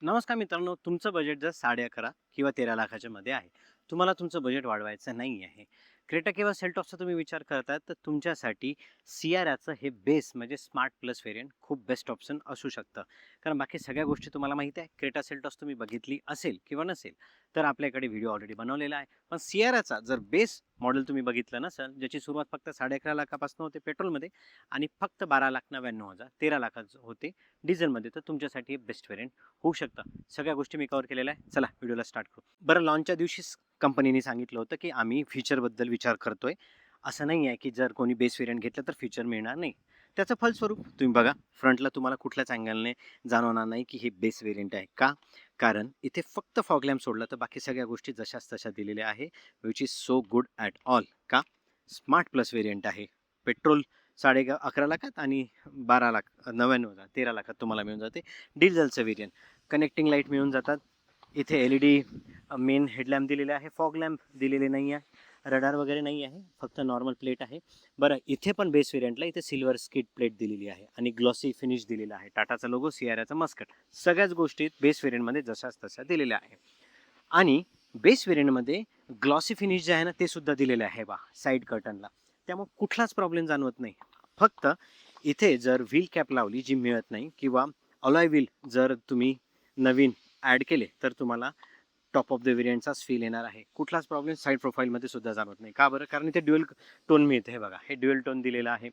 नमस्कार मित्रांनो, तुमचं बजेट जर 11.5 किंवा 13 लाखाच्या मध्ये आहे, तुम्हाला तुमचं बजेट वाढवायचं नाही आहे, क्रेटा किंवा सेल्टॉसचा तुम्ही विचार करतात, तर तुमच्यासाठी सियाराचं हे बेस म्हणजे स्मार्ट प्लस व्हेरियंट खूप बेस्ट ऑप्शन असू शकतं. कारण बाकी सगळ्या गोष्टी तुम्हाला माहिती आहे, क्रेटा सेल्टॉस तुम्ही बघितली असेल किंवा नसेल तर आपल्याकडे व्हिडिओ ऑलरेडी बनवलेला आहे. पण सियाराचा जर बेस मॉडेल तुम्ही बघितलं नसेल, ज्याची सुरुवात फक्त 11.5 लाखापासून होते पेट्रोलमध्ये आणि फक्त 12,99,000 13 लाखाचं होते डिझेलमध्ये, तर तुमच्यासाठी बेस्ट व्हेरियंट होऊ शकतं. सगळ्या गोष्टी मी कव्हर केलेल्या आहे. चला व्हिडिओला स्टार्ट करू. बरं, लॉन्चच्या दिवशीच कंपनीने सांगितलं होतं की आम्ही फीचरबद्दल विचार करतोय. असं नाही आहे की जर कोणी बेस व्हेरियंट घेतलं तर फीचर मिळणार नाही. त्याचं फलस्वरूप तुम्ही बघा, फ्रंटला तुम्हाला कुठल्याच अँगलने जाणवणार नाही की हे बेस व्हेरियंट आहे. का? कारण इथे फक्त फॉग लॅम्प सोडलं तर बाकी सगळ्या गोष्टी जशाच तशा दिलेल्या आहे, which is so good at all. का? स्मार्ट प्लस व्हेरियंट आहे. पेट्रोल 11.5 लाखात आणि 12,99,000 13 लाखात तुम्हाला मिळून जाते. डिझेलचं व्हेरियंट कनेक्टिंग लाईट मिळून जातात. इथे LED मेन हेडलॅम्प दिलेले आहे, फॉग लॅम्प दिलेले नाही आहे, रडार वगैरे नाही आहे, फक्त नॉर्मल प्लेट आहे. बरं, इथे पण बेस व्हेरियंटला इथे सिल्वर स्किड प्लेट दिलेली आहे आणि ग्लॉसी फिनिश दिलेला आहे. टाटाचा लोगो, सियाराचा मस्कट, सगळ्याच गोष्टी बेस व्हेरियंटमध्ये जशाच तशा दिलेल्या आहे. आणि बेस व्हेरियंटमध्ये ग्लॉसी फिनिश जे आहे ना, ते सुद्धा दिलेले आहे बा साईड कर्टनला. त्यामुळे कुठलाच प्रॉब्लेम जाणवत नाही. फक्त इथे जर व्हील कॅप लावली जी मिळत नाही, किंवा अलॉय व्हील जर तुम्ही नवीन ॲड केले, तर तुम्हाला टॉप ऑफ द व्हेरियंटचाच फील येणार आहे. कुठलाच प्रॉब्लेम साईड प्रोफाईलमध्ये सुद्धा जाणवत नाही. का बरं? कारण इथे ड्युअल टोन मिळते. हे बघा, हे ड्युअल टोन दिलेलं आहे.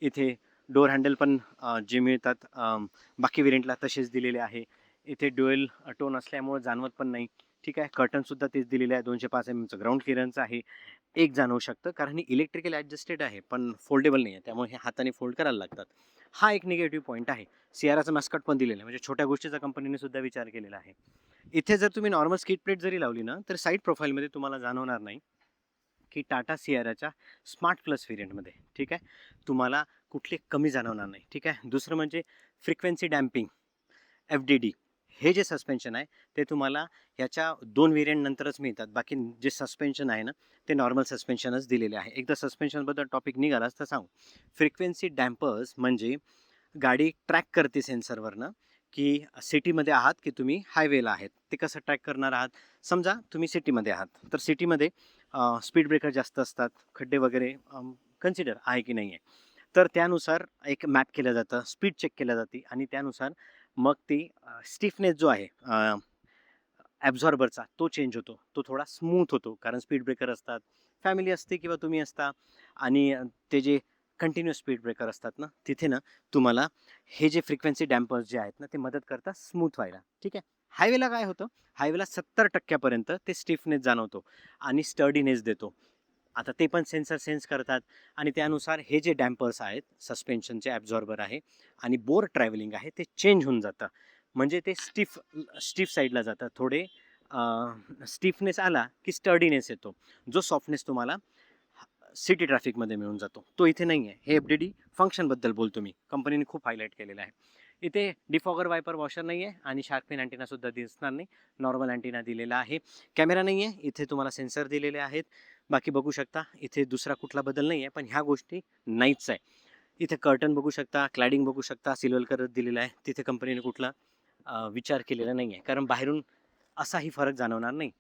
इथे डोर हँडल पण जे मिळतात बाकी व्हेरियंटला तसेच दिलेले आहे. इथे ड्युअल टोन असल्यामुळे जाणवत पण नाही. ठीक आहे. कर्टनसुद्धा तेच दिलेले आहे. 205 mm ग्राउंड क्लिअरन्स आहे. एक जाणवू शकतं कारण हे इलेक्ट्रिकल ॲडजस्टेड आहे, पण फोल्डेबल नाही आहे, त्यामुळे हे हाताने फोल्ड करायला लागतात. हा एक निगेटिव्ह पॉईंट आहे. सियाराचं मस्कट पण दिलेलं आहे, म्हणजे छोट्या गोष्टीचा कंपनीने सुद्धा विचार केलेला आहे. इथे जर तुम्ही नॉर्मल स्किड प्लेट जरी लावली ना, तर साईड प्रोफाईलमध्ये तुम्हाला जाणवणार नाही की टाटा सियाराच्या स्मार्ट प्लस व्हेरियंटमध्ये, ठीक आहे, तुम्हाला कुठले कमी जाणवणार नाही. ठीक आहे. दुसरं म्हणजे फ्रिक्वेन्सी डॅम्पिंग, FDD, हे जे सस्पेन्शन आहे ते तुम्हाला ह्याच्या 2 व्हेरियंट नंतरच मिळतात. बाकी जे सस्पेन्शन आहे ना, ते नॉर्मल सस्पेन्शनच दिलेले आहे. एकदा सस्पेन्शनबद्दल टॉपिक निघालाच तर सांगू. फ्रिक्वेन्सी डॅम्पर्स म्हणजे गाडी ट्रॅक करते सेन्सरवरनं की सिटीमध्ये आहात की तुम्ही हायवेला आहेत. ते कसं ट्रॅक करणार आहात? समजा तुम्ही सिटीमध्ये आहात, तर सिटीमध्ये स्पीड ब्रेकर जास्त असतात, खड्डे वगैरे कन्सिडर आहे की नाही आहे. तर त्यानुसार एक मॅप केलं जातं, स्पीड चेक केल्या जाते आणि त्यानुसार मग ती स्टिफनेस जो आहे ॲब्झॉर्बरचा, तो चेंज होतो. तो थोडा स्मूथ होतो कारण स्पीड ब्रेकर असतात, फॅमिली असते किंवा तुम्ही असता, आणि ते जे कंटिन्युअस स्पीड ब्रेकर असतात ना, तिथे ना तुम्हाला हे जे फ्रिक्वेन्सी डॅम्पर्स जे आहेत ना, ते मदत करतात स्मूथ व्हायला. ठीक आहे. हायवेला काय होतं? हायवेला 70% पर्यंत ते स्टिफनेस जाणवतो आणि स्टर्डीनेस देतो. आता ते पण सेन्सर सेन्स करतात आणि त्यानुसार हे जे डॅम्पर्स आहेत, सस्पेन्शनचे ॲब्झॉर्बर आहे आणि बोर ट्रॅव्हलिंग आहे, ते चेंज होऊन जातं. म्हणजे ते स्टिफ स्टिफ साईडला जातात. थोडे स्टिफनेस आला की स्टर्डीनेस येतो. जो सॉफ्टनेस तुम्हाला सिटी ट्रॅफिकमध्ये मिळून जातो, तो इथे नाही आहे. हे FDD फंक्शनबद्दल बोलतो मी. कंपनीने खूप हायलाईट केलेलं आहे. इथे डिफॉगर वायपर वॉशर नाही आहे आणि शार्क फिन अँटिनासुद्धा दिसणार नाही. नॉर्मल अँटिना दिलेला आहे. कॅमेरा नाही आहे. इथे तुम्हाला सेन्सर दिलेले आहेत. बाकी बघू शकता इथे दुसरा कुठला बदल नाही आहे, पण ह्या गोष्टी नाहीच आहे. इथे कर्टन बघू शकता, क्लॅडिंग बघू शकता, सिल्वर कलर दिलेला आहे. तिथे कंपनीने कुठला विचार केलेला नाही आहे, कारण बाहेरून असाही फरक जाणवणार नाही.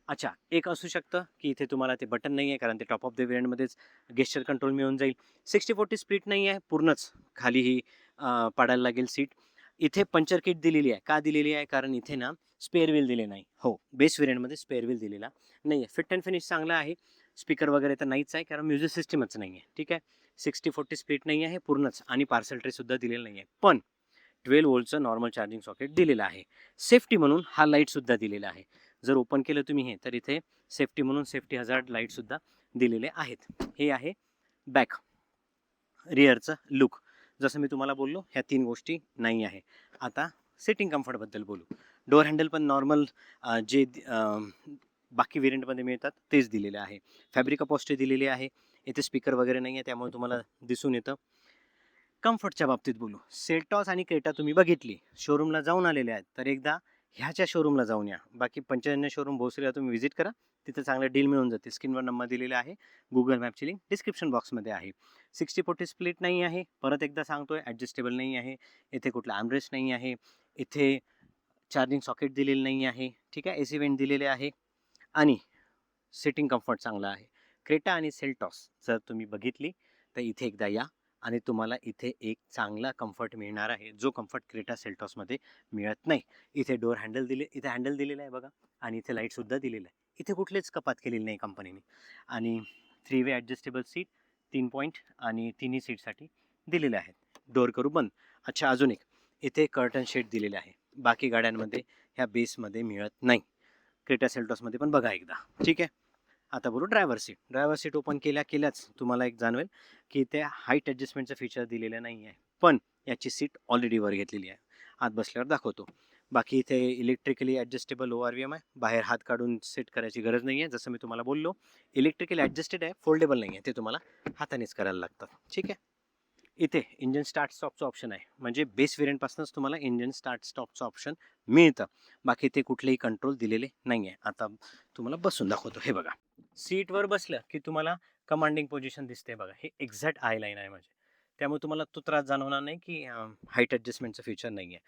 अच्छा, एक असू शकतं की इथे तुम्हाला ते बटन नाही आहे, कारण ते टॉप ऑफ द व्हेरियंटमध्येच गेस्चर कंट्रोल मिळून जाईल. 60-40 स्प्लिट नाही आहे, पूर्णच खाली ही पाडायला लागेल सीट. इथे पंचर किट दिलेली आहे. का दिलेली आहे? कारण इथे ना स्पेअर व्हील दिले नाही. हो, बेस व्हेरियंटमध्ये स्पेअर व्हील दिलेला नाही आहे. फिट अँड फिनिश चांगला आहे. स्पीकर वगैरे तर नाहीच आहे, कारण म्युझिक सिस्टमच नाही आहे. ठीक आहे. 60-40 स्प्लिट नाही आहे पूर्णच, आणि पार्सल ट्रेसुद्धा दिलेला नाही आहे. पण 12 व्होल्टचं नॉर्मल चार्जिंग सॉकेट दिलेलं आहे. सेफ्टी म्हणून हा लाईटसुद्धा दिलेला आहे. जर ओपन केलं तुम्ही हे, तर इथे सेफ्टी म्हणून सेफ्टी हजार्ड लाईटसुद्धा दिलेले आहेत. हे आहे बॅक रिअरचं लुक. जसं मी तुम्हाला बोललो, ह्या 3 गोष्टी नाही आहे. आता सिटिंग कम्फर्टबद्दल बोलू. डोअर हँडल पण नॉर्मल जे बाकी व्हेरियंटमध्ये मिळतात तेच दिलेले आहे. फॅब्रिक अपॉस्ट्री दिलेली आहे. इथे स्पीकर वगैरे नाही आहे, त्यामुळे तुम्हाला दिसून येतं. कम्फर्टच्या बाबतीत बोलू. सेल्टॉस आणि क्रेटा तुम्ही बघितली, शोरूमला जाऊन आलेले आहेत, तर एकदा ह्याच्या शोरूमला जाऊन या. बाकी 95 शोरूम भोसरीला तुम्ही व्हिजिट करा. तिथे चांगलं डील मिळून जाते. स्क्रीनवर नंबर दिलेला आहे. गुगल मॅपची लिंक डिस्क्रिप्शन बॉक्समध्ये आहे. 60-40 स्प्लिट नाही आहे. परत एकदा सांगतोय, ॲडजस्टेबल नाही आहे. इथे कुठला आर्मरेस्ट नाही आहे. इथे चार्जिंग सॉकेट दिलेलं नाही आहे, ठीक आहे. AC वेंट दिलेले आहे आणि सिटिंग कम्फर्ट चांगला आहे. क्रेटा आणि सेल्टॉस जर तुम्ही बघितली तर इथे एकदा या आणि तुम्हाला इथे एक चांगला कम्फर्ट मिळणार आहे, जो कम्फर्ट क्रेटा सेल्टॉसमध्ये मिळत नाही. इथे डोअर हँडल इथे हँडल दिलेलं आहे बघा आणि इथे लाईटसुद्धा दिलेलं आहे. इथे कुठलेच कपात केलेली नाही कंपनीने आणि 3 वे ॲडजस्टेबल सीट 3 पॉईंट आणि तिन्ही सीटसाठी दिलेले आहेत. डोअर करू बंद. अच्छा, अजून एक इथे कर्टन शेड दिलेले आहे. बाकी गाड्यांमध्ये ह्या बेसमध्ये मिळत नाही. क्रेटा सेल्टॉसमध्ये पण बघा एकदा, ठीक आहे. आता बोलू driver seat. Driver seat open केल्याच तुम्हाला एक जाणवेल की इथे हाईट ॲडजस्टमेंटचं फीचर दिलेलं नाही आहे, पण याची सीट ऑलरेडी वर घेतलेली आहे. आत बसल्यावर दाखवतो. बाकी इथे इलेक्ट्रिकली ॲडजस्टेबल ORVM आहे. बाहेर हात काढून सेट करायची गरज नाही आहे. जसं मी तुम्हाला बोललो, इलेक्ट्रिकली ॲडजस्टेड आहे, फोल्डेबल नाही आहे. ते तुम्हाला हातानेच करायला लागतात, ठीक आहे. इथे इंजिन स्टार्ट स्टॉपचं ऑप्शन आहे, म्हणजे बेस व्हेरियंटपासूनच तुम्हाला इंजिन स्टार्ट स्टॉपचं ऑप्शन मिळतं. बाकी ते कुठलेही कंट्रोल दिलेले नाही आहे. आता तुम्हाला बसून दाखवतो. हे बघा, सीटवर बसलं की तुम्हाला कमांडिंग पोझिशन दिसते बघा. हे एक्झॅक्ट आय लाईन आहे म्हणजे, त्यामुळे तुम्हाला तो त्रास जाणवणार नाही की हाईट ॲडजस्टमेंटचं फीचर नाही आहे.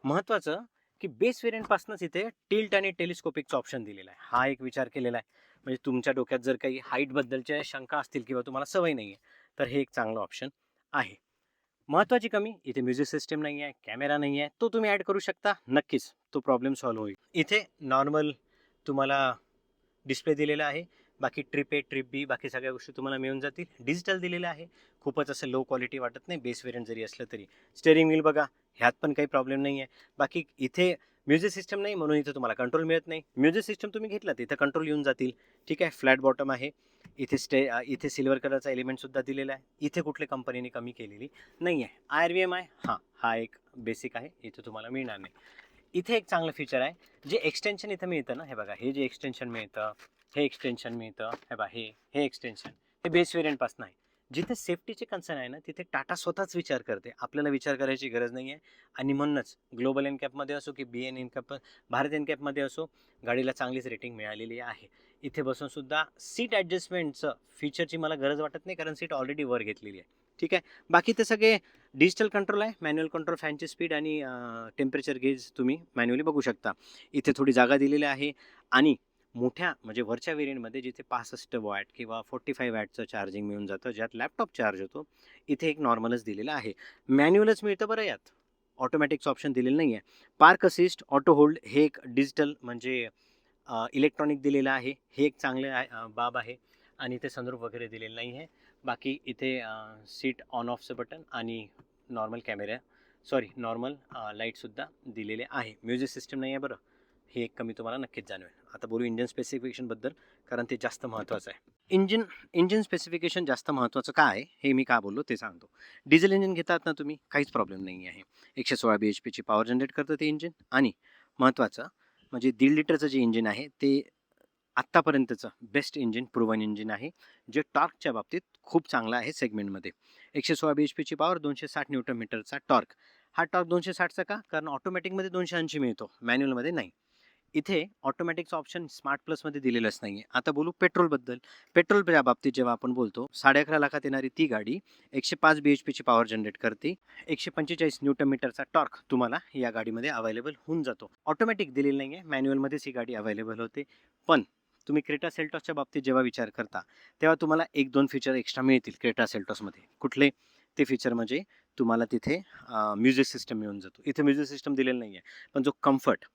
महत्त्वाचं की बेस व्हेरियंटपासूनच इथे टिल्ट आणि टेलिस्कोपिकचं ऑप्शन दिलेला आहे. हा एक विचार केलेला आहे, म्हणजे तुमच्या डोक्यात जर काही हाईटबद्दलच्या शंका असतील किंवा तुम्हाला सवय नाही आहे तर हे एक चांगलं ऑप्शन आहे. महत्त्वाची कमी इथे म्युझिक सिस्टम नाही आहे, कॅमेरा नाही आहे. तो तुम्ही ॲड करू शकता, नक्कीच तो प्रॉब्लेम सॉल्व्ह होईल. इथे नॉर्मल तुम्हाला डिस्प्ले दिलेला आहे. बाकी ट्रिप ए ट्रिप बी बाकी सगळ्या गोष्टी तुम्हाला मिळून जातील. डिजिटल दिलेलं आहे, खूपच असं लो क्वालिटी वाटत नाही बेस व्हेरियंट जरी असलं तरी. स्टेअरिंग व्हील बघा, ह्यात पण काही प्रॉब्लेम नाही आहे. बाकी इथे म्युझिक सिस्टम नाही म्हणून इथे तुम्हाला कंट्रोल मिळत नाही. म्युझिक सिस्टम तुम्ही घेतला तर इथं कंट्रोल येऊन जातील, ठीक आहे. फ्लॅट बॉटम आहे. इथे सिल्वर कलरचा एलिमेंटसुद्धा दिलेला आहे. इथे कुठल्या कंपनीने कमी केलेली नाही आहे. IRVM आहे, हां, हा एक बेसिक आहे, इथे तुम्हाला मिळणार नाही. इथे एक चांगलं फीचर आहे, जे एक्सटेन्शन इथं मिळतं ना, हे बघा, हे जे एक्सटेन्शन मिळतं, हे एक्सटेन्शन मिळतं, हे बघा, हे एक्सटेन्शन हे बेस व्हेरियंटपासून आहे. जिथे सेफ्टीचे कन्सर्न आहे ना, तिथे टाटा स्वतःच विचार करते, आपल्याला विचार करायची गरज नाही आहे. आणि म्हणूनच ग्लोबल एनकॅपमध्ये असो की BN एनकॅप, भारत एनकॅपमध्ये असो, गाडीला चांगलीच रेटिंग मिळालेली आहे. इथे बसून सुद्धा सीट ॲडजस्टमेंटचं फीचरची मला गरज वाटत नाही, कारण सीट ऑलरेडी वर घेतलेली आहे, ठीक आहे. बाकी ते सगळे डिजिटल कंट्रोल आहे, मॅन्युअल कंट्रोल, फॅनची स्पीड आणि टेम्परेचर गेज तुम्ही मॅन्युअली बघू शकता. इथे थोडी जागा दिलेली आहे आणि मोठ्या म्हणजे वरच्या व्हेरियंटमध्ये जिथे 65 वॅट किंवा 45 वॅटचं चार्जिंग मिळून जातं, ज्यात लॅपटॉप चार्ज होतो, इथे एक नॉर्मलच दिलेलं आहे. मॅन्युअलच मिळतं बरं, यात ऑटोमॅटिकचं ऑप्शन दिलेलं नाही आहे. पार्क असिस्ट, ऑटो होल्ड हे एक डिजिटल म्हणजे इलेक्ट्रॉनिक दिलेलं आहे, हे एक चांगलं बाब आहे. आणि इथे सनरूफ वगैरे दिलेलं नाही आहे. बाकी इथे सीट ऑन ऑफचं बटन आणि नॉर्मल लाईटसुद्धा दिलेले आहे. म्युझिक सिस्टम नाही आहे बरं, हे एक कमी तुम्हाला नक्कीच जाणवेल. आता बोलू इंजिन स्पेसिफिकेशनबद्दल, कारण ते जास्त महत्त्वाचं आहे. इंजिन स्पेसिफिकेशन जास्त महत्त्वाचं का आहे हे मी का बोललो ते सांगतो. डिझेल इंजिन घेतात ना तुम्ही, काहीच प्रॉब्लेम नाही आहे. 116 BHPची पॉवर जनरेट करतं ते इंजिन. आणि महत्त्वाचं म्हणजे 1.5 लिटरचं जे इंजिन आहे ते आत्तापर्यंतचं बेस्ट इंजिन, प्रूव्हन इंजिन आहे, जे टॉर्कच्या बाबतीत खूप चांगला आहे सेगमेंटमध्ये. 116 BHPची पॉवर, 260 न्यूटन मीटरचा टॉर्क. हा टॉर्क 260चा का? कारण ऑटोमॅटिकमध्ये 280 मिळतो, मॅन्युअलमध्ये नाही. इथे ऑटोमॅटिकचं ऑप्शन स्मार्ट प्लसमध्ये दिलेलंच नाही आहे. आता बोलू पेट्रोलबद्दल. पेट्रोलच्या बाबतीत जेव्हा आपण बोलतो, 11.5 लाखात येणारी ती गाडी 105 BHPची पॉवर जनरेट करते. 145 न्यूटन मीटरचा टॉर्क तुम्हाला या गाडीमध्ये अवेलेबल होऊन जातो. ऑटोमॅटिक दिलेलं नाही आहे, मॅन्युअलमध्येच ही गाडी अवेलेबल होते. पण तुम्ही क्रेटा सेल्टॉसच्या बाबतीत जेव्हा विचार करता, तेव्हा तुम्हाला 1-2 फीचर एक्स्ट्रा मिळतील क्रेटा सेल्टॉसमध्ये. कुठले ते फीचर म्हणजे तुम्हाला तिथे म्युझिक सिस्टम मिळून जातो. इथे म्युझिक सिस्टम दिलेलं नाही आहे, पण जो कम्फर्ट,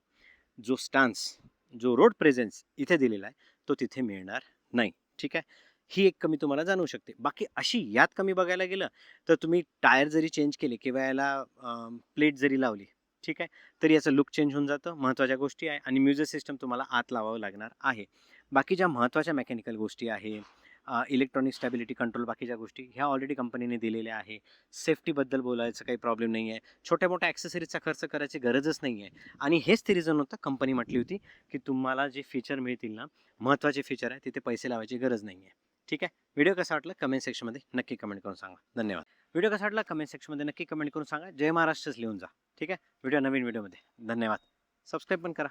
जो स्टान्स, जो रोड प्रेझेन्स इथे दिलेला आहे, तो तिथे मिळणार नाही, ठीक आहे. ही एक कमी तुम्हाला जाणवू शकते. बाकी अशी यात कमी बघायला गेलं तर तुम्ही टायर जरी चेंज केले किंवा याला प्लेट जरी लावली, ठीक आहे, तरी याचं लुक चेंज होऊन जातं. महत्त्वाच्या गोष्टी आहे. आणि म्युझिक सिस्टम तुम्हाला आत लावावं लागणार आहे. बाकी ज्या महत्त्वाच्या मेकॅनिकल गोष्टी आहे, इलेक्ट्रॉनिक स्टॅबिलिटी कंट्रोल, बाकीच्या गोष्टी ह्या ऑलरेडी कंपनीने दिलेल्या आहे. सेफ्टीबद्दल बोलायचं काही प्रॉब्लेम नाही आहे. छोट्या मोठ्या ॲक्सेसरीजचा खर्च करायची गरजच नाही आहे. आणि हेच ते रिझन होतं, कंपनी म्हटली होती की तुम्हाला जे फीचर मिळतील ना, महत्त्वाचे फीचर आहे, तिथे पैसे लावायची गरज नाही आहे, ठीक आहे. व्हिडिओ कसा वाटला कमेंट सेक्शनमध्ये नक्की कमेंट करून सांगा. धन्यवाद. व्हिडिओ कसा वाटला कमेंट सेक्शनमध्ये नक्की कमेंट करून सांगा. जय महाराष्ट्रच लिहून जा, ठीक आहे. व्हिडिओ नवीन व्हिडिओमध्ये. धन्यवाद. सबस्क्राईब पण करा.